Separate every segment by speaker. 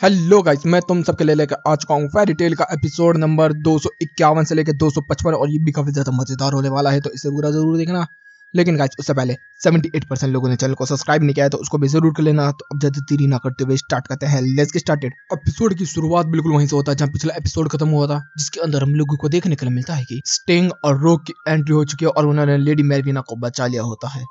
Speaker 1: Hello guys, मैं तुम सबके लिए लेकर आ चुका हूँ फेरी टेल का एपिसोड नंबर 251 से लेकर 255 और ये भी काफी ज्यादा मजेदार होने वाला है, तो इसे पूरा जरूर देखना। लेकिन गाइस उससे पहले 78% लोगों ने चैनल को सब्सक्राइब नहीं किया है, तो उसको भी जरूर कर लेना। तो अब ज्यादा देरी ना करते हुए स्टार्ट करते हैं। Let's get started. एपिसोड की शुरुआत बिल्कुल वहीं से होता है जहाँ पिछला एपिसोड खत्म हुआ था, जिसके अंदर हम लोगों को देखने के लिए मिलता है कि स्टिंग और रॉक की एंट्री हो चुकी है और उन्होंने लेडी मेरविना को बचा लिया होता है।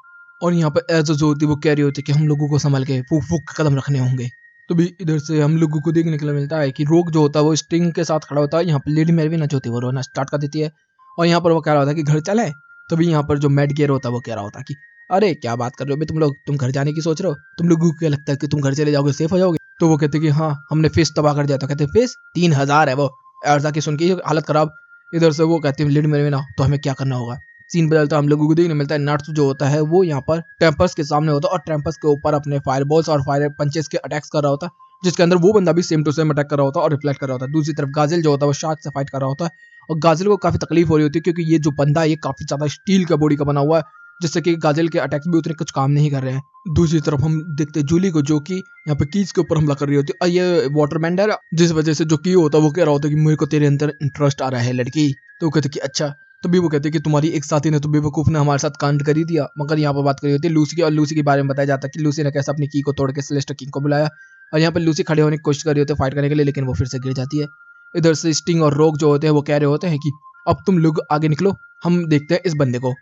Speaker 1: और यहाँ पर एज जो होती है वो कह रही होती है कि हम लोगों को संभल के फूक फूक कदम रखने होंगे। तो भी इधर से हम लोगों को देखने के लिए मिलता है कि रोक जो होता है वो स्टिंग के साथ खड़ा होता है। यहाँ पर लेडी मेरविना जो होती है वो रोना स्टार्ट कर देती है और यहाँ पर वो कह रहा होता है कि घर चले। तो भी यहाँ पर जो मेड गियर होता है वो कह रहा होता है कि अरे क्या बात कर रहे हो बे तुम लोग, तुम घर जाने की सोच रहे हो? तुम लोगों को क्या लगता है कि तुम घर चले जाओगे सेफ हो जाओगे? तो वो कहते कि हाँ, हमने फेस तबाह कर दिया। तो कहते फेस 3000 है वो। ऐसा की सुन के हालत खराब। इधर से वो कहती है लेडी मेरविना तो हमें क्या करना होगा। सीन बदलता हम लोगों को देखने मिलता है नाट्सू जो होता है वो यहाँ पर टेम्पर्स के सामने होता है और टेम्पर्स के ऊपर अपने फायरबॉल्स और फायर पंचेस के अटैक्स कर रहा होता है, जिसके अंदर वो बंदा भी सेम टू सेम अटैक कर रहा होता है और रिफ्लेक्ट कर रहा होता है। दूसरी तरफ गाजिल जो होता है वो शार्क से फाइट कर रहा होता है और गाजिल को काफी तकलीफ हो रही होती है क्योंकि ये जो बंदा है ये काफी ज्यादा स्टील का बॉडी का बना हुआ है, जिससे कि गाजिल के अटैक्स भी उतने कुछ काम नहीं कर रहे हैं। दूसरी तरफ हम देखते हैं जूली को जो कि यहाँ पे कीज के ऊपर हमला कर रही होती है और ये वाटरबेंडर है, जिस वजह से जो की होता है वो कह रहा होता है कि मेरे को तेरे अंदर इंटरेस्ट आ रहा है लड़की। तो वो कहते कि अच्छा। तो भी वो कहते हैं कि तुम्हारी एक साथी ने तो बेवकूफ ने हमारे साथ कांड कर ही दिया। मगर यहाँ पर बात करी होती है लूसी की और लूसी के बारे में बताया जाता है कि लूसी ने कैसे अपनी की को तोड़ के सेलेस्टर किंग को बुलाया और यहाँ पर लूसी खड़े होने की कोशिश कर रही होती है फाइट करने के लिए, लेकिन वो फिर से गिर जाती है। इधर से स्टिंग और रॉक जो होते हैं वो कह रहे होते हैं कि अब तुम लोग आगे निकलो, हम देखते हैं इस बंदे को।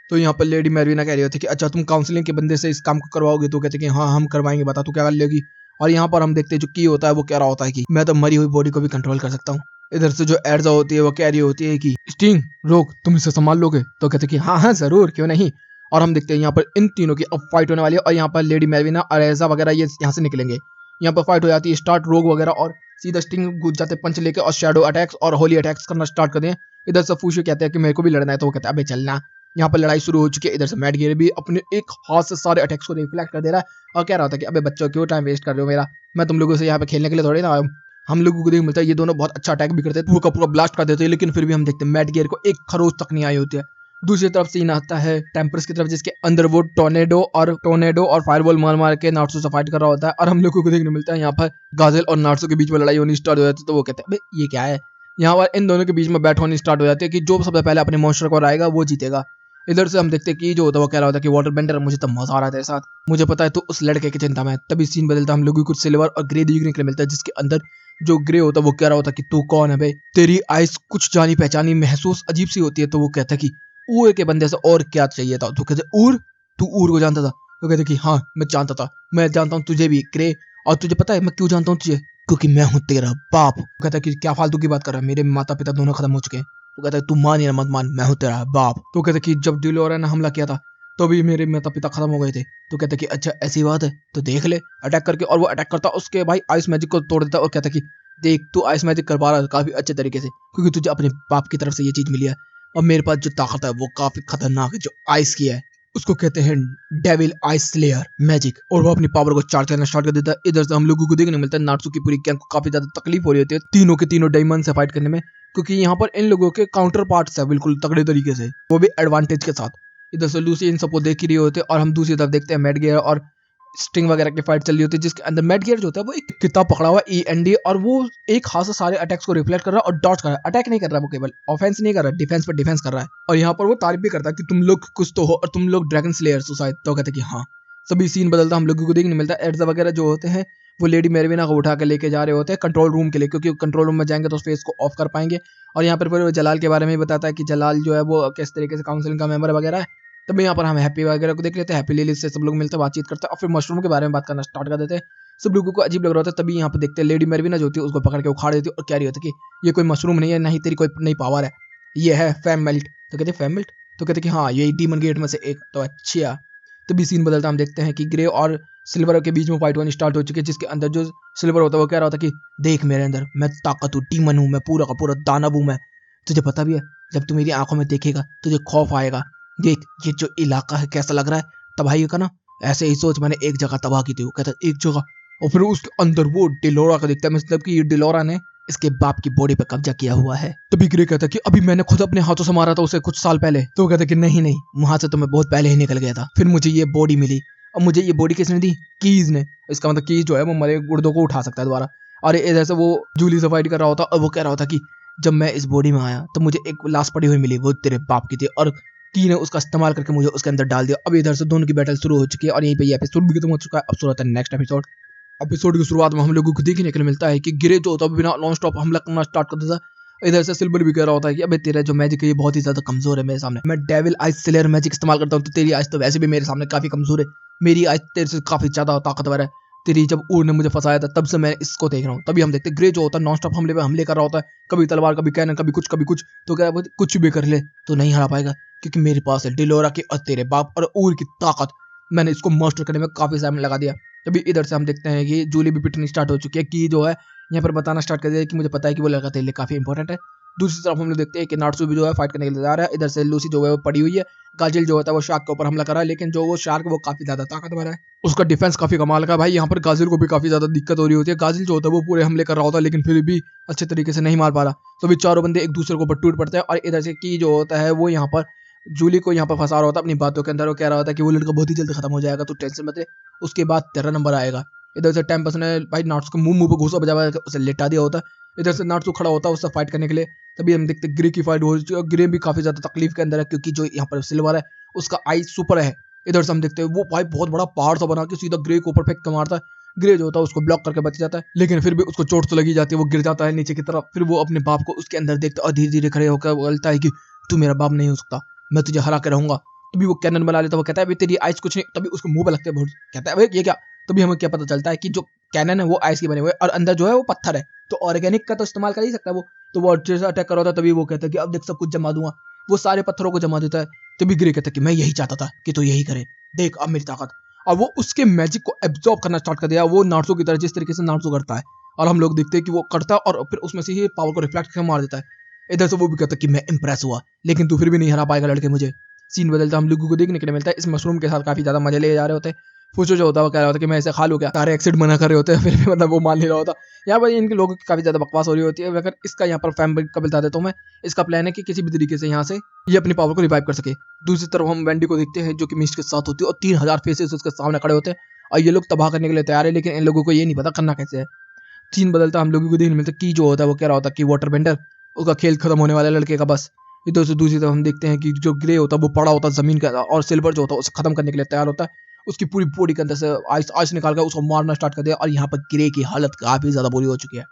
Speaker 1: तो यहाँ पर लेडी मेरविना कह रही होती है कि अच्छा तुम काउंसलिंग के बंदे से इस काम को करवाओगे? तो कहते हैं कि हाँ हम करवाएंगे, बता तू क्या कर लेगी। और यहाँ पर हम देखते हैं जो की होता है वो कह रहा होता है कि मैं तो मरी हुई बॉडी को भी कंट्रोल कर सकता हूँ। इधर से जो एर्जा होती है वो कह रही होती है कि स्टिंग रॉक तुम इसे संभाल लोगे? तो कहते हैं कि हाँ हाँ जरूर, क्यों नहीं। और हम देखते हैं यहाँ पर इन तीनों की अब फाइट होने वाली है और यहाँ पर लेडी मेरविना और एर्जा वगैरह ये यहाँ से निकलेंगे। यहाँ पर फाइट हो जाती है स्टार्ट, रोग वगैरह और सीधा स्टिंग घुस जाते पंच लेके और शैडो अटैक्स और होली अटैक्स करना स्टार्ट कर दें। इधर से फूशे कहते हैं कि मेरे को भी लड़ना है, तो वो कहते हैं अबे चलना। यहाँ पर लड़ाई शुरू हो चुकी है। इधर से मैट गियर भी अपने एक हाथ से सारे अटैक्स को रिफ्लेक्ट कर दे रहा है और कह रहा था कि अबे बच्चों क्यों टाइम वेस्ट कर रहे हो मेरा, मैं तुम लोगों से यहाँ पे खेलने के लिए थोड़ी ना आया हूं। हम लोगों को देख मिलता है ये दोनों बहुत अच्छा अटैक भी करते हैं, पूरा का पूरा ब्लास्ट कर देते हैं, लेकिन फिर भी हम देखते हैं मैट गियर को एक खरोच तक नहीं आई होती है। दूसरी तरफ सीन आता है टेम्पर्स की तरफ, जिसके अंदर वो टोर्नेडो और फायरबॉल मार मार के नार्सो से फाइट कर रहा होता है और हम लोगों को देखने मिलता है यहाँ पर गाजिल और नार्सो के बीच में लड़ाई होनी स्टार्ट हो जाती है। तो वो कहते हैं ये क्या है। यहाँ पर इन दोनों के बीच में बैट होनी स्टार्ट हो जाती है कि जो सबसे पहले अपने मॉन्स्टर को हराएगा वो जीतेगा। इधर से हम देखते हैं कि जो होता है वो कह रहा होता है कि वाटर बेंडर मुझे तो मजा आ रहा है तेरे साथ, मुझे पता है तो उस लड़के की चिंता में। तभी सीन बदलता हम लोगों को कुछ सिल्वर और ग्रे देखने के लिए मिलता है, जिसके अंदर जो ग्रे होता है वो कह रहा होता है कि तू कौन है बे, तेरी आइस कुछ जानी पहचानी महसूस अजीब सी होती है। तो वो कहता है कि ऊर के बंदे से और क्या चाहिए था। तो कहते ऊर, तू ऊर को जानता था? तो कहते कि हाँ मैं जानता था, मैं जानता हूँ तुझे भी ग्रे, और तुझे पता है मैं क्यों जानता हूँ तुझे? क्योंकि मैं हूँ तेरा बाप। कहता है कि क्या फालतू की बात कर रहा है, मेरे माता पिता दोनों खत्म हो चुके हैं। तो कहता है तू मान या मत मान, मैं हूँ तेरा बाप। तो कहता है कि जब डिलोरा ने हमला किया था तो भी मेरे माता पिता खत्म हो गए थे। तो कहता है कि अच्छा ऐसी बात है तो देख ले अटैक करके। और वो अटैक करता उसके भाई आइस मैजिक को तोड़ देता और कहता कि देख तू आइस मैजिक कर पा रहा है काफी अच्छे तरीके से, क्योंकि तुझे अपने बाप की तरफ से ये चीज मिली है और मेरे पास जो ताकत है वो काफी खतरनाक है, जो आइस की है उसको कहते हैं डेविल आइस स्लेयर मैजिक, और वो अपनी पावर को चार्ज करना स्टार्ट कर देता है। इधर से हम लोगों को देखने मिलता है नाट्सू की पूरी गैंग को काफी ज्यादा तकलीफ हो रही होती है तीनों के तीनों डायमंड से फाइट करने में, क्योंकि यहाँ पर इन लोगों के काउंटर पार्ट्स है बिल्कुल तगड़े तरीके से, वो भी एडवांटेज के साथ। इधर से लूसी इन सबको देख ही रही होते हैं और हम दूसरी तरफ देखते हैं मेड गियर और स्टिंग वगैरह की फाइट चल रही होती है, जिसके अंदर मेड गियर जो होता है वो एक किताब पकड़ा हुआ END और वो एक हाथ से सारे अटैक्स को रिफ्लेक्ट कर रहा है और डॉच कर रहा है। अटैक नहीं कर रहा है, वो केवल ऑफेंस नहीं कर रहा है, डिफेंस पर डिफेंस कर रहा है। और यहाँ पर वो तारीफ भी करता है कि तुम लोग कुछ तो हो और तुम लोग ड्रैगन स्लेयर्स हो शायद। तो कहते कि हाँ। सभी सीन बदलता हम लोगों को देखने मिलता है। एड्स वगैरह जो होते हैं वो लेडी मेरविना को उठा के लेके जा रहे होते हैं कंट्रोल रूम के लिए, क्योंकि कंट्रोल रूम में जाएंगे तो फेस को ऑफ कर पाएंगे। और यहाँ पर फिर वो जलाल के बारे में बताता है कि जलाल जो है वो किस तरीके से काउंसिलिंग का मेंबर वगैरह है। तब यहाँ पर हम हैप्पी वगैरह को देख लेते हैं। हैप्पी लिली से सब लोग मिलते हैं, बातचीत करते हैं और फिर मशरूम के बारे में बात करना स्टार्ट कर देते हैं। सब लोगों को अजीब लग रहा होता है। तभी यहाँ पर देखते हैं लेडी मेरविना जो होती है उसको पकड़ के उखाड़ देती है और कह रही होती है कि ये कोई मशरूम नहीं है, ना ही तेरी कोई नई पावर है, ये है फैम मेल्ट। तो कहते फैम मेल्ट? तो कहते कि हाँ ये डीमन गेट में से एक। तो अच्छा। तभी सीन बदलता हम देखते हैं कि ग्रे और सिल्वर के बीच में फाइट होनी स्टार्ट हो चुकी है, जिसके अंदर जो सिल्वर होता है वो कह रहा होता है कि देख मेरे अंदर मैं ताकत हूँ, डीमन हूँ, मैं पूरा का पूरा दानव हूँ मैं, तुझे पता भी है जब तू मेरी आंखों में देखेगा तुझे खौफ आएगा। देख ये जो इलाका है कैसा लग रहा है तबाही का ना, ऐसे ही सोच मैंने एक जगह तबाह की थी। वो कहता है एक जगह, और फिर उसके अंदर वो डिलोरा का दिखता है, मतलब कि ये डिलोरा ने इसके बाप की बॉडी पे कब्जा किया हुआ है। तभी ग्रे कहता है कि अभी मैंने खुद अपने हाथों से मारा था उसे कुछ साल पहले। तो कहता है कि नहीं नहीं, वहां से तो मैं बहुत पहले ही निकल गया था, फिर मुझे ये बॉडी मिली। अब मुझे ये बॉडी किसने दी? कीज ने। इसका मतलब कीज जो है वो मरे गुर्दों को उठा सकता है दोबारा। और इधर से वो जूली से फाइट कर रहा होता और वो कह रहा होता कि जब मैं इस बॉडी में आया तो मुझे एक लाश पड़ी हुई मिली, वो तेरे बाप की थी और की ने उसका इस्तेमाल करके मुझे उसके अंदर डाल दिया। अब इधर से दोनों की बैटल शुरू हो चुकी है और यहीं पे ये एपिसोड भी खत्म हो चुका है। अब शुरू होता है नेक्स्ट एपिसोड। एपिसोड की शुरुआत में हम लोगों को देखने के लिए मिलता है कि ग्रे जो होता है बिना नॉन स्टॉप हमला करना स्टार्ट कर देता है। इधर से सिल्वर भी कह रहा होता है कि अबे तेरा जो मैजिक है ये बहुत ही ज्यादा कमजोर है मेरे सामने, मैं डेविल आइस स्लेयर मैजिक इस्तेमाल करता हूँ तो तेरी आइस तो वैसे भी मेरे सामने काफी कमजोर है, मेरी आइस तेरे से काफी ज्यादा ताकतवर है, तेरी जब ऊर ने मुझे फंसाया था तब से मैं इसको देख रहा हूँ। तभी हम देखते ग्रे जो होता है नॉन स्टॉप हमले पे हमले कर रहा होता है, कभी तलवार कभी कैनन कभी कुछ तो क्या कुछ भी कर ले तो नहीं हरा पाएगा क्योंकि मेरे पास है डिलोरा की और तेरे बाप और ऊर की ताकत, मैंने इसको मास्टर करने में काफी टाइम लगा दिया। तभी इधर से हम देखते हैं कि जूली भी पिटनी स्टार्ट हो चुकी है कि जो है यहाँ पर बताना स्टार्ट कर दिया कि मुझे पता है कि वो लड़का तेरे लिए काफी इंपॉर्टेंट है। दूसरी तरफ हम लोग देखते हैं कि नाट्सू भी जो है फाइट करने के लिए जा रहा है। इधर से लूसी जो है वो पड़ी हुई है, गाजिल जो होता है वो शार्क के ऊपर हमला कर रहा है, लेकिन जो वो शार्क वो काफी ज्यादा ताकतवर है, उसका डिफेंस काफी कमाल का भाई। यहाँ पर गाजिल को भी काफी ज्यादा दिक्कत हो रही होती है, गाजिल जो होता है वो पूरे हमले कर रहा होता है लेकिन फिर भी अच्छे तरीके से नहीं मार पा रहा। तो भी चारों बंदे एक दूसरे के ऊपर टूट पड़ते हैं और इधर से की जो होता है वो यहाँ पर जूली को यहाँ पर फंसा रहा होता है अपनी बातों के अंदर। वो कह रहा होता है कि वो लड़का बहुत ही जल्दी खत्म हो जाएगा, तो टेंशन मत ले, उसके बाद तेरा नंबर आएगा। इधर से टेम्पस ने भाई नाट्स को मुंह पे घूसा बजा उसे लेटा दिया होता है। इधर से नाट्सू खड़ा होता है उससे फाइट करने के लिए। तभी हम देखते ग्रे की फाइट हो रही है, ग्रे भी काफी ज्यादा तकलीफ के अंदर है क्योंकि जो यहाँ पर सिल्वर है उसका आई सुपर है। इधर से हम देखते हैं वो भाई बहुत बड़ा पहाड़ सा बना के सीधा ग्रे के ऊपर फेंक के मारता है। ग्रे जो होता है उसको ब्लॉक करके बच जाता है, लेकिन फिर भी उसको चोट तो लगी जाती है, वो गिर जाता है नीचे की तरफ। फिर वो अपने बाप को उसके अंदर देखता है और धीरे धीरे खड़े होकर बोलता है कि तू मेरा बाप नहीं हो सकता, मैं तुझे हरा के रहूंगा। तभी वो कैनन बना लेता है, वो कहता है भाई तेरी आइस कुछ नहीं, तभी उसको मुंह पे लगते हैं, कहता है भाई ये क्या। तभी हमें क्या पता चलता है कि जो कैनन है वो आइस के बने हुए और अंदर जो है वो पत्थर है, तो ऑर्गेनिक का तो इस्तेमाल कर ही सकता है वो। तो वो अच्छे से अटैक कर रहा था, तभी वो कहता है कि अब देख सब कुछ जमा दूंगा, वो सारे पत्थरों को जमा देता है। तभी ग्रे कहता है कि मैं यही चाहता था कि तू यही करे, देख अब मेरी ताकत। और वो उसके मैजिक को एब्जॉर्ब करना स्टार्ट कर दिया, वो नार्सो की तरह जिस तरीके से नार्सो करता है, और हम लोग देखते हैं कि वो करता है और फिर उसमें से ही पावर को रिफ्लेक्ट करके मार देता है। इधर से वो भी कहता है कि मैं इंप्रेस हुआ लेकिन तू फिर भी नहीं हरा पाएगा लड़के मुझे। सीन बदलता हम लोगों को देखने के लिए मिलता है, इस मशरूम के साथ काफी ज्यादा मजे ले जा रहे होते हैं। फूचो जो होता है वो कह रहा होता है कि मैं ऐसे खा लूं क्या, सारे एक्सिड मना कर रहे होते हैं, फिर भी मतलब वो मान नहीं रहा होता। यहाँ पर इनके लोगों की काफी ज्यादा बकवास हो रही होती है। अगर इसका यहाँ पर फैमिली का बता देता हूँ मैं, इसका प्लान है कि किसी भी तरीके से यहाँ से ये अपनी पावर को रिवाइव कर सके। दूसरी तरफ हम वेंडी को देखते हैं जो कि मिस्ट के साथ होती है और 3000 फेसेस उसके सामने खड़े होते हैं और ये लोग तबाह करने के लिए तैयार है, लेकिन इन लोगों को ये नहीं पता करना कैसे है। सीन बदलता हम लोगों को देखने मिलता है कि जो होता है वो कह रहा होता है कि वाटर बेंडर उसका खेल खत्म होने वाला है लड़के का बस। इधर से दूसरी तरफ हम देखते हैं कि जो ग्रे होता है वो पड़ा होता है जमीन का और सिल्वर जो होता है उसे खत्म करने के लिए तैयार होता है, उसकी पूरी बॉडी के अंदर से आइस आइस निकाल कर उसको मारना स्टार्ट कर दिया और यहाँ पर ग्रे की हालत काफी ज्यादा बुरी हो चुकी है।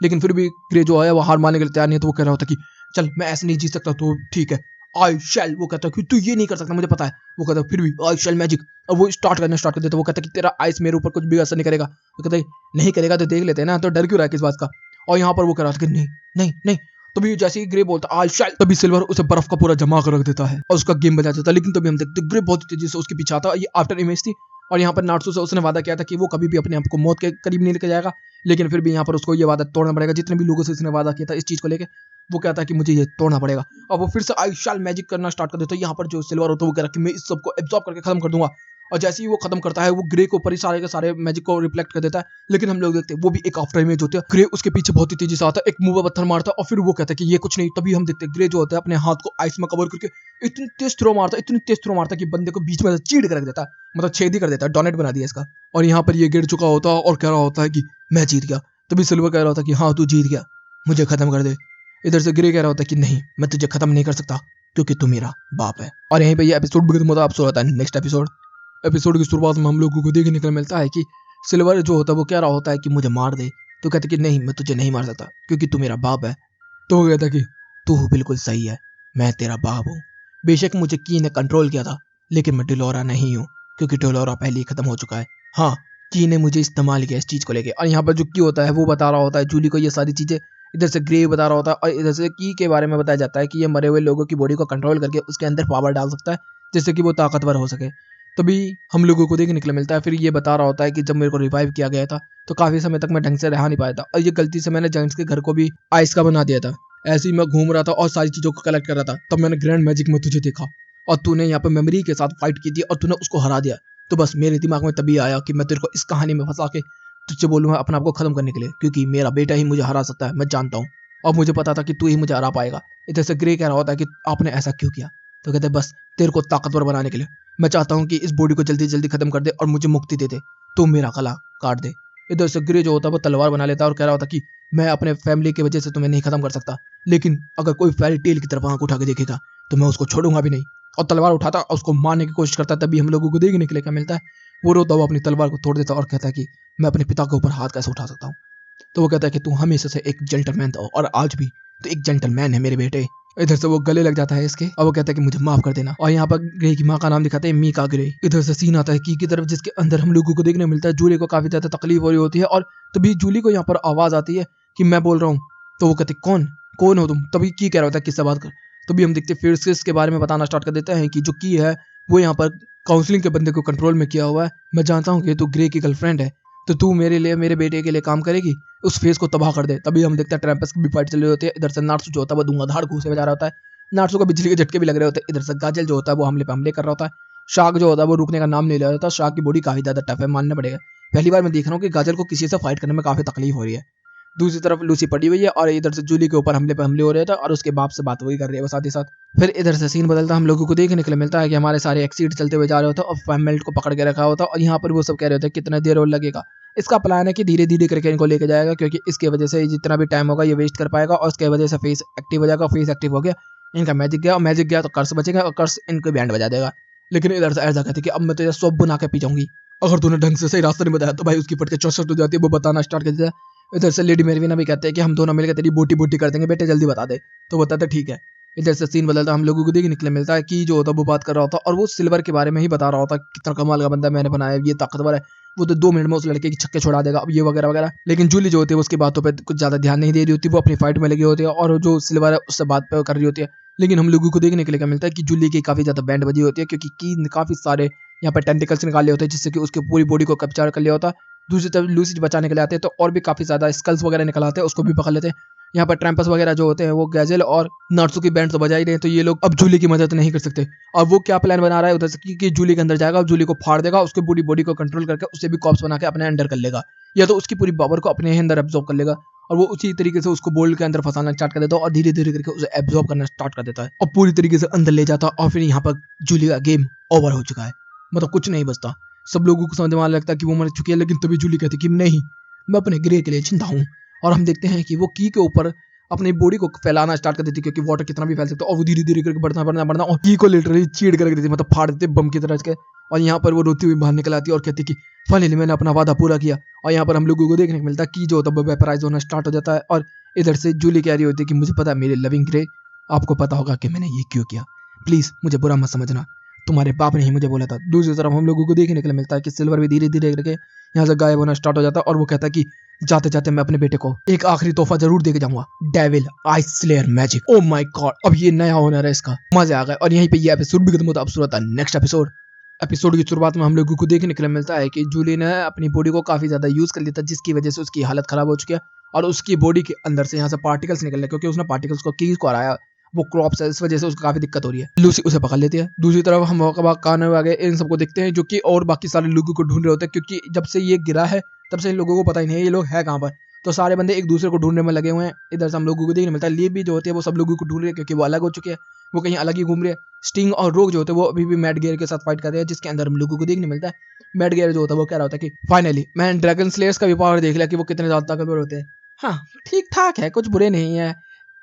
Speaker 1: लेकिन फिर भी ग्रे जो है वो हार मानने के लिए तैयार नहीं है, तो वो कह रहा होता कि चल मैं ऐसे नहीं जीत सकता, तो ठीक है आई शैल। वो कहता है कि तू ये नहीं कर सकता मुझे पता है। वो कहता है फिर भी आई शैल मैजिक। अब वो स्टार्ट कर देता है। वो कहता है कि तेरा आइस मेरे ऊपर कुछ भी असर नहीं करेगा। वो कहता है नहीं करेगा तो देख लेते हैं ना, तो डर क्यों रहा है किस बात का। और यहाँ पर वो कह रहा था कि नहीं नहीं नहीं। तभी जैसे ही ग्रे बोलता आई शैल, तभी सिल्वर उसे बर्फ का पूरा जमा कर रख देता है और उसका गेम बजा देता है। लेकिन तभी हम देखते ग्रे बहुत तेजी से उसके पीछे आता है। ये आफ्टर इमेज थी और यहाँ पर नाट्सू से उसने वादा किया था कि वो कभी भी अपने आप को मौत के करीब नहीं लेके जाएगा, लेकिन फिर भी यहाँ पर उसको ये वादा तोड़ना पड़ेगा। जितने भी लोगों से इसने वादा किया था इस चीज को लेकर, वो कहता है कि मुझे ये तोड़ना पड़ेगा। अब वो फिर से आई शैल मैजिक करना स्टार्ट कर देता है। यहाँ पर जो सिल्वर होता है वो कह रहा है कि मैं इस सबको एब्जॉर्ब करके खत्म कर दूंगा, और जैसे ही वो खत्म करता है वो ग्रे के ऊपर ही सारे के सारे मैजिक को रिफ्लेक्ट कर देता है। लेकिन हम लोग देखते हैं वो भी एक आफ्टर इमेज होती है, ग्रे उसके पीछे बहुत ही तेजी से आता है, एक मुंह पे पत्थर मारता है और फिर वो कहता है कि ये कुछ नहीं। तभी हम देखते हैं ग्रे जो होता है अपने हाथ को आइस में कवर करके इतनी तेज थ्रो मारता है, इतनी तेज थ्रो मारता है कि बंदे को बीच में चीड़ कर देता है, मतलब छेद ही कर देता है, डोनेट बना दिया इसका। और यहाँ पर ये गिर चुका होता है और कह रहा होता है कि मैं जीत गया। तभी सिल्वर कह रहा होता है कि हाँ तू जीत गया, मुझे खत्म कर दे। इधर से ग्रे कह रहा होता है कि नहीं मैं तुझे खत्म नहीं कर सकता क्योंकि तू मेरा बाप है। और यहीं पे ये एपिसोड भी खत्म होता है। अब होता है नेक्स्ट एपिसोड की शुरुआत में हम लोगों को देखने को मिलता है कि सिल्वर जो होता है वो कह रहा होता है कि मुझे मार दे, तो कहते कि नहीं मैं तुझे नहीं मार सकता क्योंकि तू मेरा बाप है। तो वो कहता कि तू बिल्कुल सही है, मैं तेरा बाप हूँ। बेशक मुझे की ने कंट्रोल किया था लेकिन मैं डिलोरा नहीं हूँ क्योंकि डिलोरा पहले ही खत्म हो चुका है। हाँ की ने मुझे इस्तेमाल किया इस चीज को लेके। और यहाँ पर जो की होता है वो बता रहा होता है जूली को ये सारी चीजें। इधर से ग्रे बता रहा होता है और इधर से की के बारे में बताया जाता है कि ये मरे हुए लोगों की बॉडी को कंट्रोल करके उसके अंदर पावर डाल सकता है जिससे कि वो ताकतवर हो सके। तभी हम लोगों को देखने के लिए मिलता है, फिर ये बता रहा होता है कि जब मेरे को रिवाइव किया गया था तो काफी समय तक मैं ढंग से रह नहीं पाया था और ये गलती से मैंने जेंट्स के घर को भी आइस का बना दिया था। ऐसे ही मैं घूम रहा था और सारी चीजों को कलेक्ट कर रहा था, तब मैंने ग्रैंड मैजिक में तुझे देखा और तूने यहाँ पे मेमोरी के साथ फाइट की थी और तूने उसको हरा दिया। तो बस मेरे दिमाग में तभी आया कि मैं तेरे को इस कहानी में फंसा के तुझसे बोलूंगा अपने आप को खत्म करने के लिए, क्योंकि मेरा बेटा ही मुझे हरा सकता है, मैं जानता हूँ और मुझे पता था कि तू ही मुझे हरा पाएगा। इधर से ग्रे कह रहा होता है कि आपने ऐसा क्यों किया। तो कहते बस तेरे को ताकतवर बनाने के लिए। मैं चाहता हूँ कि इस बॉडी को जल्दी जल्दी खत्म कर दे और मुझे मुक्ति दे दे, तो मेरा गला काट दे। इधर से ग्रे जो होता है वो तलवार बना लेता है और कह रहा होता कि मैं अपने फैमिली की वजह से तुम्हें नहीं खत्म कर सकता, लेकिन अगर कोई फेरी टेल की तरफ आंख उठा के देखेगा तो मैं उसको छोड़ूंगा भी नहीं। और तलवार उठाता और उसको मारने की कोशिश करता, तभी हम लोगों को देखने के लिए क्या मिलता है, वो रोता हुआ अपनी तलवार को तोड़ देता और कहता है कि मैं अपने पिता के ऊपर हाथ कैसे उठा सकता हूँ। तो वो कहता है कि तू हमेशा से एक जेंटलमैन था और आज भी तो एक जेंटलमैन है मेरे बेटे। इधर से वो गले लग जाता है इसके और वो कहता है कि मुझे माफ कर देना। और यहाँ पर ग्रे की माँ का नाम दिखाते हैं मीका ग्रे। इधर से सीन आता है की तरफ, जिसके अंदर हम लोगों को देखने मिलता है जूली को काफी ज्यादा तकलीफ हो रही होती है और तभी जूली को यहाँ पर आवाज आती है कि मैं बोल रहा हूँ। तो वो कहते कौन कौन हो तुम? तभी की कह रहा होता है किससे बात कर। तभी हम देखते फिर से इसके बारे में बताना स्टार्ट कर देते हैं कि जो की है वो यहाँ पर काउंसलिंग के बंदे को कंट्रोल में किया हुआ है। मैं जानता हूँ कि तू ग्रे की गर्लफ्रेंड है, तो तू मेरे लिए मेरे बेटे के लिए काम करेगी, उस फेस को तबाह कर दे। तभी हम देखते हैं ट्रैम्पस की भी फाइट चल रही होती है। इधर से नार्सू जो होता है वो धुआंधार घूसे बजा रहा होता है, नार्सू को बिजली के झटके भी लग रहे होते हैं। इधर से गाजल जो होता है वो हमले पे हमले कर रहा होता है। शाक जो होता है वो रुकने का नाम नहीं ले रहा होता। शाक की बॉडी काफी ज्यादा टफ है, मानना पड़ेगा। पहली बार मैं देख रहा हूँ कि गाजल को किसी से फाइट करने में काफी तकलीफ हो रही है। दूसरी तरफ लूसी पड़ी हुई है और इधर से जूली के ऊपर हमले पे हमले हो रहे थे और उसके बाप से बात वही कर रही है वो साथ ही साथ। फिर इधर से सीन बदलता, हम लोगों को देखने के लिए मिलता है कि हमारे सारे एक्सीड चलते हुए जा रहे होते हैं और फैमेल्ट को पकड़ के रखा होता है और यहाँ पर वो सब कह रहे होते हैं कितना देर और लगेगा। इसका प्लान है कि धीरे धीरे करके इनको लेके जाएगा, क्योंकि इसके वजह से जितना भी टाइम होगा ये वेस्ट कर पाएगा और उसके वजह से फेस एक्टिव हो जाएगा। फेस एक्टिव हो गया, इनका मैजिक गया और मैजिक गया तो कर्स बचेगा और कर्स इनको बैंड बजा देगा। लेकिन इधर से ऐसा कहती कि अब मैं तुझे सोप बना के पी जाऊंगी, अगर तूने ढंग से सही रास्ता नहीं बताया तो भाई उसकी फटके चौसठ हो जाती है। वो बताना स्टार्ट कर देता है। इधर से लेडी मेरविना भी कहते हैं कि हम दोनों मिलकर तेरी बोटी बोटी कर देंगे बेटे, जल्दी बता दे। तो बताते ठीक है। इधर से सीन बदलता, हम लोगों को देखने के लिए मिलता है कि जो होता है वो बात कर रहा होता और वो सिल्वर के बारे में ही बता रहा होता, कितना कमाल का बंदा मैंने बनाया, ये ताकतवर है, वो तो 2 मिनट में उस लड़के की छक्के छोड़ा देगा, अब ये वगैरह वगैरह। लेकिन जूली जो होती है उसकी बातों पे कुछ ज्यादा ध्यान नहीं दे रही होती, वो अपनी फाइट में लगी होती है और जो सिल्वर है उससे बात पे कर रही होती है। लेकिन हम लोगों को देखने के लिए क्या मिलता है कि जूली की काफी ज्यादा बैंड बजी होती है, क्योंकि की काफी सारे यहाँ पर टेंटिकल्स निकाले होते हैं जिससे कि उसकी पूरी बॉडी को कैप्चर कर लिया होता है। दूसरी तरफ लूसी बचाने के लिए आते हैं तो और भी काफी ज्यादा स्कल्स वगैरह निकल आते हैं, उसको भी पकड़ लेते हैं। यहाँ पर ट्रैम्पस वगैरह जो होते हैं वो गैजेल और नार्सू की बैंड तो बजा ही रहे हैं, तो ये लोग अब जूली की मदद नहीं कर सकते। अब वो क्या प्लान बना रहा है उधर से कि जूली के अंदर जाएगा और जूली को फाड़ देगा, उसकी पूरी बॉडी को कंट्रोल करके उसे भी कॉप्स बना के अपने अंडर कर लेगा, या तो उसकी पूरी पावर को अपने अंदर एब्जॉर्ब कर लेगा और वो उसी तरीके से उसको बोल्ड के अंदर फंसाना स्टार्ट कर देता है और धीरे धीरे करके उसे एब्जॉर्ब करना स्टार्ट कर देता है और पूरी तरीके से अंदर ले जाता है। और फिर यहाँ पर जूली का गेम ओवर हो चुका है, मतलब कुछ नहीं बचता। सब लोगों को समझ में आने लगता है कि वो मर चुकी है, लेकिन तभी जूली कहती कि नहीं, मैं अपने ग्रे के लिए जिंदा हूँ। और हम देखते हैं कि वो की के ऊपर अपनी बॉडी को फैलाना स्टार्ट कर देती है, क्योंकि वाटर कितना भी फैल सकता है, और वो धीरे धीरे करके बढ़ना बढ़ना बढ़ना और की को लिटरली चीड़ कर देती है, मतलब फाड़ देती है बम की तरह के। और यहाँ पर वो रोती हुई बाहर निकल आती है और कहती कि फाइनली मैंने अपना वादा पूरा किया। और यहाँ पर हम लोगों को देखने को मिलता है कि जो होता है वेपराइज होना स्टार्ट हो जाता है और इधर से जूली कह रही होती है कि मुझे पता है मेरे लविंग ग्रे, आपको पता होगा कि मैंने ये क्यों किया, प्लीज मुझे बुरा मत समझना, तुम्हारे बाप ने ही मुझे बोला था। दूसरी तरफ हम लोगों को देखने के लिए मिलता है कि सिल्वर भी धीरे धीरे करके यहाँ से गायब होना स्टार्ट हो जाता है और वो कहता है कि जाते जाते मैं अपने बेटे को एक आखिरी तोहफा जरूर देके जाऊंगा, devil ice slayer magic. Oh my God, अब ये नया ओनर है इसका, मजा आ गया। और यहीं पे ये एपिसोड भी खत्म होता है। अब शुरू होता है नेक्स्ट एपिसोड। एपिसोड की शुरुआत में हम लोगों को देखने के लिए मिलता है कि जूली ने अपनी बॉडी को काफी ज्यादा यूज कर लिया था, जिसकी वजह से उसकी हालत खराब हो चुकी है और उसकी बॉडी के अंदर से यहाँ से पार्टिकल्स निकल रहे, क्योंकि उसने पार्टिकल्स को कीज को हराया, वो क्रॉप्स है, इस वजह से उसको काफी दिक्कत हो रही है। लूसी उसे पकड़ लेती है। दूसरी तरफ हम कान आगे इन सबको देखते हैं जो कि और बाकी सारे लोगों को ढूंढ रहे होते हैं, क्योंकि जब से ये गिरा है तब से इन लोगों को पता ही नहीं है ये लोग है कहाँ पर, तो सारे बंदे एक दूसरे को ढूंढने में लगे हुए हैं। इधर से हम लोगों को देखने मिलता है लीव भी जो होती है वो सब लोगों को ढूंढ रही है, क्योंकि वो अलग हो चुके हैं, वो कहीं अलग ही घूम रहे हैं। स्टिंग और रोग जो होते हैं वो अभी भी मैट गियर के साथ फाइट कर रहे हैं, जिसके अंदर हम लोगों को देखने मिलता है मैट गियर जो होता है वो कह रहा होता है कि फाइनली मैंने ड्रैगन स्लेयर्स का भी पावर देख लिया कि वो कितने ज्यादा ताकतवर होते हैं। हाँ ठीक ठाक है, कुछ बुरे नहीं है,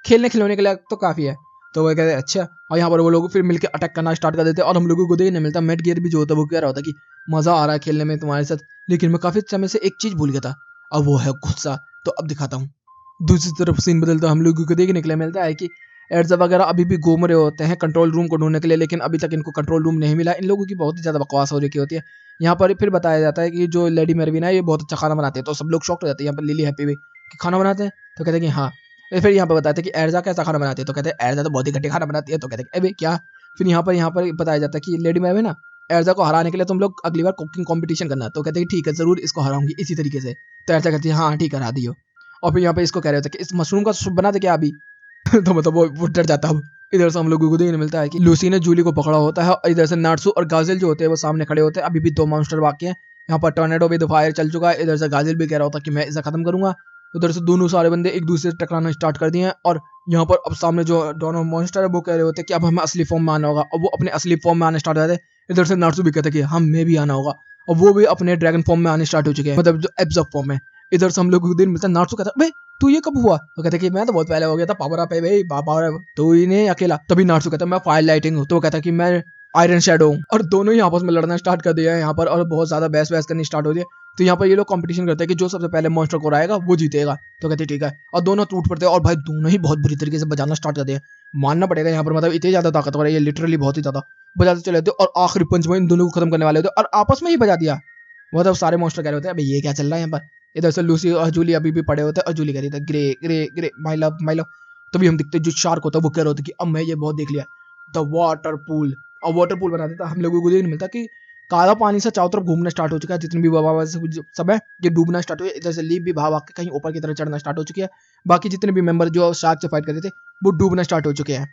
Speaker 1: खेलने खिलौने के लिए तो काफी है। तो वो कहते हैं अच्छा, और यहाँ पर वो लोग फिर मिलकर अटैक करना स्टार्ट कर देते हैं और हम लोगों को देखने मिलता है मैट गियर भी जो होता है वो कह रहा होता है कि मजा आ रहा है खेलने में तुम्हारे साथ, लेकिन मैं काफी समय से एक चीज भूल गया था, अब वो है गुस्सा, तो अब दिखाता हूँ। दूसरी तरफ सीन बदलता हम लोगों को देखने के लिए मिलता है कि एड्स वगैरह अभी भी घूम रहे होते हैं कंट्रोल रूम को ढूंढने के लिए, लेकिन अभी तक इनको कंट्रोल रूम नहीं मिला। इन लोगों की बहुत ही ज्यादा बकवास हो रही होती है। यहाँ पर फिर बताया जाता है कि जो लेडी मेरविना है ये बहुत अच्छा खाना बनाते हैं, तो सब लोग शॉक्ड हो जाते हैं। यहाँ पर लिली हैप्पी भी कि खाना बनाते हैं, तो कहते हैं कि हाँ। फिर यहाँ पर बताते हैं कि एर्जा कैसा खाना बनाती है, तो कहते हैं एर्जा तो बहुत ही घटिया खाना बनाती है, तो कहते हैं अबे क्या। फिर यहाँ पर बताया जाता है कि लेडी मेरविना एर्जा को हराने के लिए तुम लोग अगली बार कुकिंग कंपटीशन करना, तो कहते हैं ठीक है जरूर इसको हराऊंगी इसी तरीके से। तो एर्जा कहती है हाँ ठीक है हरा दियो। और फिर यहाँ पे इसको कह रहे होते हैं कि इस मशरूम का सूप बना दे क्या अभी तो मतलब वो डर जाता है। इधर से हम लोगों को देखने मिलता है कि लूसी ने जूली को पकड़ा होता है और इधर से नार्सू और गाजिल जो होते हैं वो सामने खड़े होते हैं। अभी भी 2 मॉन्स्टर बाकी हैं। यहाँ पर टॉर्नेडो विद फायर चल चुका है। इधर से गाजिल भी कह रहा होता है कि मैं इसे खत्म करूंगा। उधर से दोनों सारे बंदे एक दूसरे से टकराना स्टार्ट कर दिए हैं और यहाँ पर अब सामने जो दोनों मॉन्स्टर है वो कह रहे होते हैं कि अब हमें असली फॉर्म में आना होगा, और वो अपने असली फॉर्म में आने स्टार्ट हो जाते हैं। इधर से नार्सू भी कहते हैं कि हमें भी आना होगा, और वो भी अपने ड्रैगन फॉर्म में आने स्टार्ट हो चुके हैं, मतलब जो एब्जॉर्ब फॉर्म है। इधर से हम लोग को दिन मिलता है, नारुतो कहता है, तू ये कब हुआ? वो कहता है कि मैं तो बहुत पहले हो गया था, पावर अप है भाई, पावर अप, तू ही नहीं अकेला। तभी नारुतो कहता है मैं फायर लाइटिंग हूँ, तो वो कहता है कि मैं आयरन शैडो हूँ। और दोनों ही आपस में लड़ना स्टार्ट कर दिया है यहाँ पर, और बहुत ज्यादा बहस बहस करनी स्टार्ट हो गई है। तो यहाँ पर ये लोग कंपटीशन करते हैं कि जो सबसे पहले मॉन्स्टर को आएगा वो जीतेगा। तो कहते हैं ठीक है, और दोनों टूट पड़ते हैं और भाई दोनों ही बहुत बुरी तरीके से बजाना स्टार्ट करते हैं। मानना पड़ेगा यहाँ पर, मतलब इतनी ज्यादा ताकतवर है ये, लिटरली बहुत ही ज्यादा बजाते चले थे, और आखिरी पंच में इन दोनों को खत्म करने वाले होते और आपस में ही बजा दिया। मतलब सारे मॉन्स्टर कह रहे होते हैं अबे ये क्या चल रहा है यहाँ पर। इधर से लूसी और जूली अभी भी पड़े होते हैं, और जूली कह रही थी grey grey grey my love my love. तभी हम दिखते जो शार्क होता है वो कह रहे होते कि अब मैं ये बहुत देख लिया, द वाटर पूल। और वाटर पूल बना देता, हम लोगों को ये नहीं मिलता कि काला पानी से चारों तरफ घूमना स्टार्ट हो चुका है, जितनी भी बाबा सब है ये डूबना स्टार्ट हुए। इधर से लीव भी भाग के कहीं ऊपर की तरफ चढ़ना स्टार्ट हो चुकी है। बाकी जितने भी मेंबर जो शार्क से फाइट कर रहे थे वो डूबना स्टार्ट हो चुके हैं।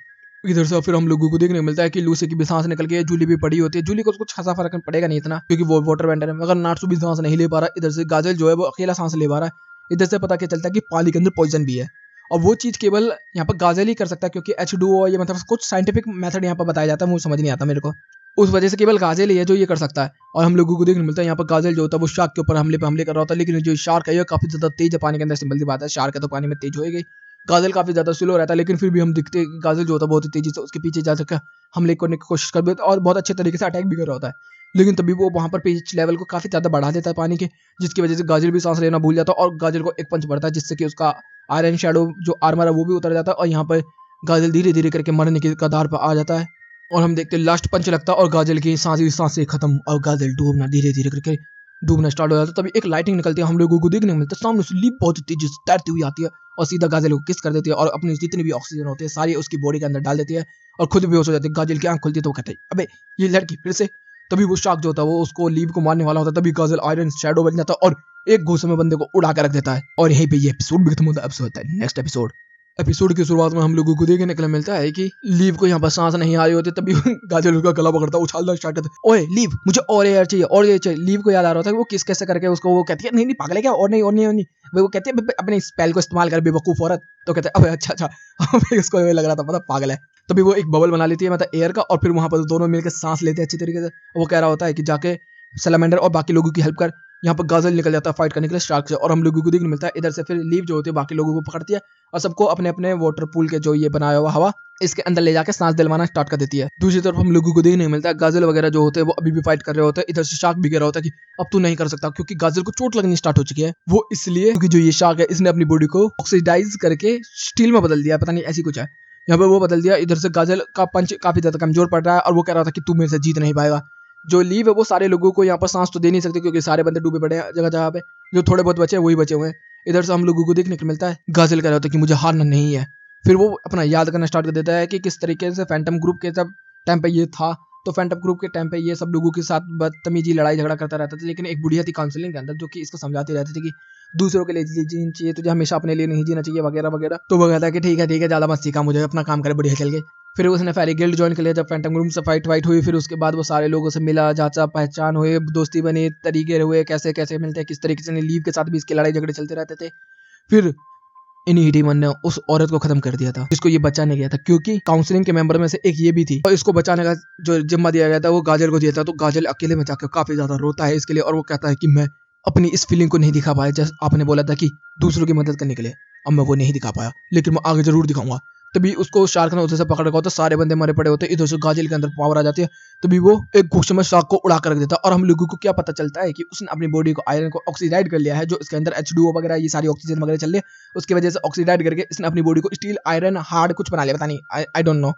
Speaker 1: इधर से फिर हम लोगों को देखने मिलता है कि लूसी की भी सांस निकल गई है, जूली भी पड़ी होती है। जूली को कुछ खासा फर्क पड़ेगा नहीं इतना, क्योंकि वो वाटर वेंडर है, मगर नार्सू भी सांस नहीं ले पा रहा। इधर से गाजल जो है वो अकेला सांस ले पा रहा है। इधर से पता क्या चलता है कि पानी के अंदर पॉइजन भी है, और वो चीज केवल यहाँ पर गाजल ही कर सकता है, क्योंकि H2O ये मतलब कुछ साइंटिफिक मेथड यहाँ पर बताया जाता है, मुझे समझ नहीं आता मेरे को। उस वजह से केवल गाजल ही है जो ये कर सकता है। और हम लोगों को देखने मिलता है यहाँ पर गाजल जो होता है वो शार्क के ऊपर हमले कर रहा होता है, लेकिन जो शार्क है ये काफी ज्यादा तेज है पानी के अंदर, सिंपल सी बात है, शार्क है तो पानी में तेज होएगी। गाजल काफी ज्यादा स्लो रहता है, लेकिन फिर भी हम दिखते हैं गाजल जो होता है बहुत ही तेजी से उसके पीछे जा सके हमले करने की कोशिश कर देता है, और बहुत अच्छे तरीके से अटैक भी कर रहा होता है। लेकिन तभी वो वहां पर पिच लेवल को काफी ज्यादा बढ़ा देता है पानी के, जिसकी वजह से गाजल भी सांस लेना भूल जाता है, और गाजल को एक पंच पड़ता है जिससे कि उसका आयरन शैडो जो आर्मर है वो भी उतर जाता है, और यहाँ पर गाजल धीरे धीरे करके मरने के कगार पर आ जाता है। और हम देखते लास्ट पंच लगता है और गाजल की सांसें खत्म, और गाजल डूबना धीरे धीरे करके डूबना स्टार्ट हो जाता है। तभी एक लाइटिंग निकलती है, हम लोगों को देखने को मिलता है सामने से लीप बहुत तेजी से तैरती हुई आती है, और सीधा गाजल को किस कर देती है, और अपनी जितनी भी ऑक्सीजन होती है सारी उसकी बॉडी के अंदर डाल देती है, और खुद बेहोश हो जाती है। गाजल की आंख खुलती है तो वो कहते हैं अबे ये लड़की फिर से। तभी वो शार्क जो होता है वो उसको लीव को मारने वाला होता है, तभी गाजल आयरन शैडो बन जाता है और एक घूसे में बंदे को उड़ा कर रख देता है। और यहीं पे ये एपिसोड भी खत्म होता है। एपिसोड होता है नेक्स्ट एपिसोड की शुरुआत में हम लोगों को देखने के लिए मिलता है कि लीव को यहाँ पर सांस नहीं आ रही होती, तभी गाजल उसका गला पकड़ता है, उछालना स्टार्ट करता है, ओए लीव मुझे और एयर चाहिए और ये चाहिए। लीव को याद आ रहा था कि वो किस कैसे करके उसको वो कहती है नहीं पागल है क्या, और नहीं और नहीं और नहीं। वो कहती है अपने स्पेल को इस्तेमाल कर बेवकूफ औरत। तो कहते हैं अबे अच्छा उसको लग रहा था मतलब पागल है। तभी वो एक बबल बना लेती है मतलब एयर का, और फिर वहां पर दोनों मिलकर सांस लेते हैं अच्छी तरीके से। वो कह रहा होता है कि जाके सैलमेंडर और बाकी लोगों की हेल्प कर। यहाँ पर गाजल निकल जाता है फाइट करने के लिए शार्क से, और हम लोगों को देखने मिलता है इधर से फिर लीव जो होती है बाकी लोगों को पकड़ती है, और सबको अपने अपने वाटर पूल के जो ये बनाया हुआ हवा इसके अंदर ले जाकर सांस दिलवाना स्टार्ट कर देती है। दूसरी तरफ हम लोगों को देखने मिलता है गाजल वगैरह जो होते हैं वो अभी भी फाइट कर रहे होते हैं। इधर से शार्क भी कह रहा होता है कि अब तू नहीं कर सकता, क्योंकि गाजल को चोट लगनी स्टार्ट हो चुकी है। वो इसलिए क्योंकि जो ये शार्क है इसने अपनी बॉडी को ऑक्सीडाइज करके स्टील में बदल दिया, पता नहीं ऐसी कुछ है यहाँ पे वो बदल दिया। इधर से गाजल का पंच काफी ज्यादा कमजोर पड़ रहा है, और वो कह रहा था कि तू मेरे से जीत नहीं पाएगा। जो लीव है वो सारे लोगों को यहाँ पर सांस तो दे नहीं सकते, क्योंकि सारे बंदे डूबे पड़े हैं जगह जगह पे, जो थोड़े बहुत बचे हैं वही बचे हुए हैं। इधर से हम लोगों को देखने को मिलता है गाजल कह रहा होता है कि मुझे हारना नहीं है। फिर वो अपना याद करना स्टार्ट कर देता है कि किस तरीके से फैंटम ग्रुप के जब टाइम पे ये था, तो फैंटम ग्रुप के टाइम पे ये सब लोगों के साथ बदतमीजी लड़ाई झगड़ा करता रहता था, लेकिन एक बुढ़िया थी काउंसलिंग के अंदर जो कि इसको समझाती रहती थी कि दूसरों के लिए जीना चाहिए, तुझे हमेशा अपने लिए नहीं जीना चाहिए वगैरह वगैरह। तो वो कहता है कि ठीक है ज्यादा मत सीखा, मुझे अपना काम करे बढ़िया चल गए। फिर उसने फेरी गिल्ड ज्वाइन कर लिया जब फैंटम ग्रुप से फाइट हुई। फिर उसके बाद वो सारे लोगों से मिला, जांचा पहचान हुए, दोस्ती बनी, तरीके हुए, कैसे कैसे मिलते हैं, किस तरीके से लीव के साथ भी इसके लड़ाई झगड़े चलते रहते थे। फिर इन्हीं डीमन ने उस औरत को खत्म कर दिया था जिसको ये बचाने गया था, क्योंकि काउंसलिंग के मेंबर में से एक ये भी थी, और इसको बचाने का जो जिम्मा दिया गया था वो गाजल को दिया था। तो गाजल अकेले में जाकर काफी ज्यादा रोता है इसके लिए, और वो कहता है कि मैं अपनी इस फीलिंग को नहीं दिखा पाया, जैसे आपने बोला था कि दूसरों की मदद करने के लिए, अब मैं वो नहीं दिखा पाया, लेकिन मैं आगे जरूर दिखाऊंगा। तभी उसको शार्क ने उधर से पकड़ रखा होता, सारे बंदे मरे पड़े होते, इधर से गाजल के अंदर पावर आ जाती है। तभी वो एक घूसे में शार्क को उड़ा कर रख देता है, और हम लोगों को क्या पता चलता है कि उसने अपनी बॉडी को आयरन को ऑक्सीडाइज कर लिया है, जो इसके अंदर H2O वगैरह ये सारी ऑक्सीजन वगैरह चल रही है उसकी वजह से ऑक्सीडाइज करके इसने अपनी बॉडी को स्टील आयरन हार्ड कुछ बना लिया, पता नहीं आई डोंट नो,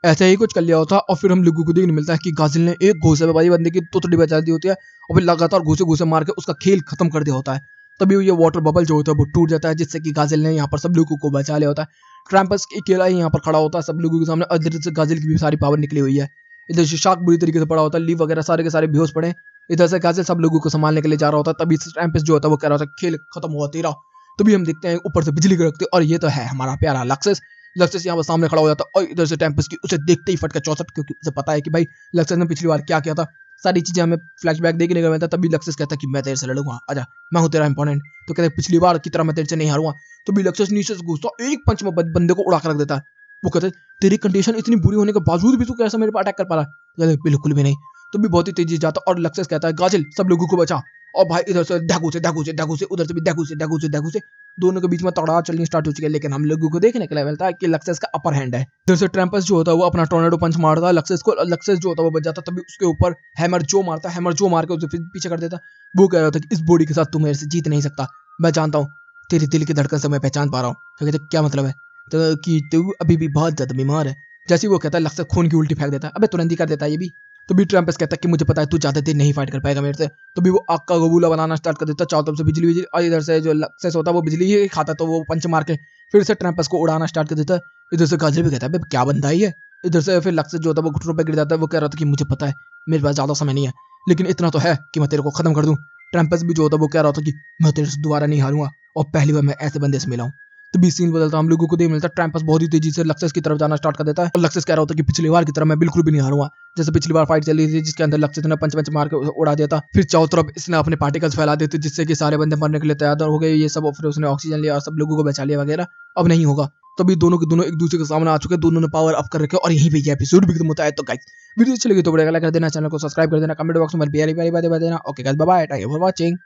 Speaker 1: ऐसे ही कुछ कर लिया होता। और फिर हम लोगों को देखने मिलता है कि गाजिल ने एक घूसे में भाई बंदे की तोतड़ी बचा दी होती है, और फिर लगातार घूसे घूसे मार के उसका खेल खत्म कर दिया होता है। तभी ये वाटर बबल जो होता है वो टूट जाता है, जिससे कि गाजिल ने यहाँ पर सब लोगों को बचा लिया होता है। ट्रैम्पस अकेला ही यहाँ पर खड़ा होता है सब लोगों के सामने, और इधर से गाजिल की भी सारी पावर निकली हुई है। इधर से शार्क बुरी तरीके से पड़ा होता है, लीव वगैरह सारे के सारे बेहोश पड़े। इधर से गाजिल सब लोगों को संभालने के लिए जा रहा होता है, तभी ट्रैम्पस जो होता है वो कह रहा होता है खेल खत्म हुआ तेरा। तभी हम देखते हैं ऊपर से बिजली कड़कती है, और ये तो है हमारा प्यारा लक्सेस। लक्सेस यहाँ पर सामने खड़ा हो जाता है, और इधर से टेम्पस की उसे देखते ही फटका 64, क्योंकि उसे पता है कि भाई लक्सेस ने पिछली बार क्या किया था, सारी चीजें हमें फ्लैशबैक देखने को मिलता है। तभी लक्सेस कहता है कि मैं तेरे से लड़ूंगा, आजा मैं हूँ तेरा इंपोनेंट। तो कहते हैं पिछली बार की तरह मैं तेरे से नहीं हारूंगा। तो भी लक्सेस नीचे से घुसता एक पंच में बंदे को उड़ा कर रख देता है। वो कहते हैं तेरी कंडीशन इतनी बुरी होने के बावजूद भी तू कैसे मेरे पर अटैक कर पा रहा है? बिल्कुल भी नहीं, तो भी बहुत ही तेजी से जाता और लक्सेस कहता है गाजिल सब लोगों को बचा। और भाई इधर से डाकू से उधर से भी डाकू से दोनों के बीच में तगड़ा चलनी स्टार्ट हो चुकी है। लेकिन हम लोगों को देखने के लिए मिलता है कि लक्सेस का अपर हैंड है। इधर से ट्रैम्पस जो होता है वो अपना टोर्नेडो पंच मारता है लक्सेस को, लक्सेस जो होता है वो बच जाता है। तभी उसके ऊपर हैमर जो मारता है, हैमर जो मार के उसे फिर पीछे कर देता है। वो कह रहा था कि इस बॉडी के साथ तू मेरे से जीत नहीं सकता, मैं जानता हूँ तेरी दिल की धड़कन से मैं पहचान पा रहा हूँ। तो कहते क्या मतलब है, तो कि तू अभी भी बहुत ज्यादा बीमार है। जैसे वो कहता है लक्सेस खून की उल्टी फेंक देता है, अबे तुरंत ही कर देता है ये भी। तो भी ट्रम्पस कहता है कि मुझे पता है तू ज्यादा देर नहीं फाइट कर पाएगा मेरे से। तो भी वो आग का गोबूला बनाना स्टार्ट कर देता है, चारों तरफ से बिजली, और इधर से जो लक्सेस होता है वो बिजली ही खाता है, तो वो पंच मार के फिर से ट्रम्पस को उड़ाना स्टार्ट कर देता है। इधर से गाजर भी कहता है क्या बंदा ही है। इधर से फिर लक्सेस जो होता है वो घुटनों पर गिर जाता है। वो कह रहा था कि मुझे पता है मेरे पास ज्यादा समय नहीं है, लेकिन इतना तो है कि मैं तेरे को खत्म कर दूं। ट्रम्पस भी जो होता है वो कह रहा था कि मैं तेरे से दोबारा नहीं हारूंगा, और पहली बार मैं ऐसे बंदे से मिला हूं। तो भी सीन बदलता, हम लोगों को देख मिलता है ट्रम्पस बहुत ही तेजी से लक्सेस की तरफ जाना स्टार्ट कर देता है। और लक्सेस कह रहा होता है कि पिछली बार की तरह मैं बिल्कुल भी नहीं हारूंगा। जैसे पिछली बार फाइट चली थी जिसके अंदर लक्सेस ने पंच पंच मार के उड़ा दिया था, फिर चारों तरफ इसने अपने पार्टिकल्स फैला देते जिससे कि सारे बंदे मरने के लिए तैयार हो गए ये सब, और फिर उसने ऑक्सीजन लिया और सब लोगों को बचा लिया वगैरह। अब नहीं होगा। तभी दोनों के दोनों एक दूसरे के सामने आ चुके हैं, दोनों ने पावर अप कर रखे और यहीं पे ये एपिसोड भी खत्म होता है। तो गाइस वीडियो अच्छी लगी तो बड़े लाइक कर देना, चैनल को सब्सक्राइब कर देना, कमेंट बॉक्स में प्यारी प्यारी बातें बता देना। Okay guys bye bye, thank you for watching.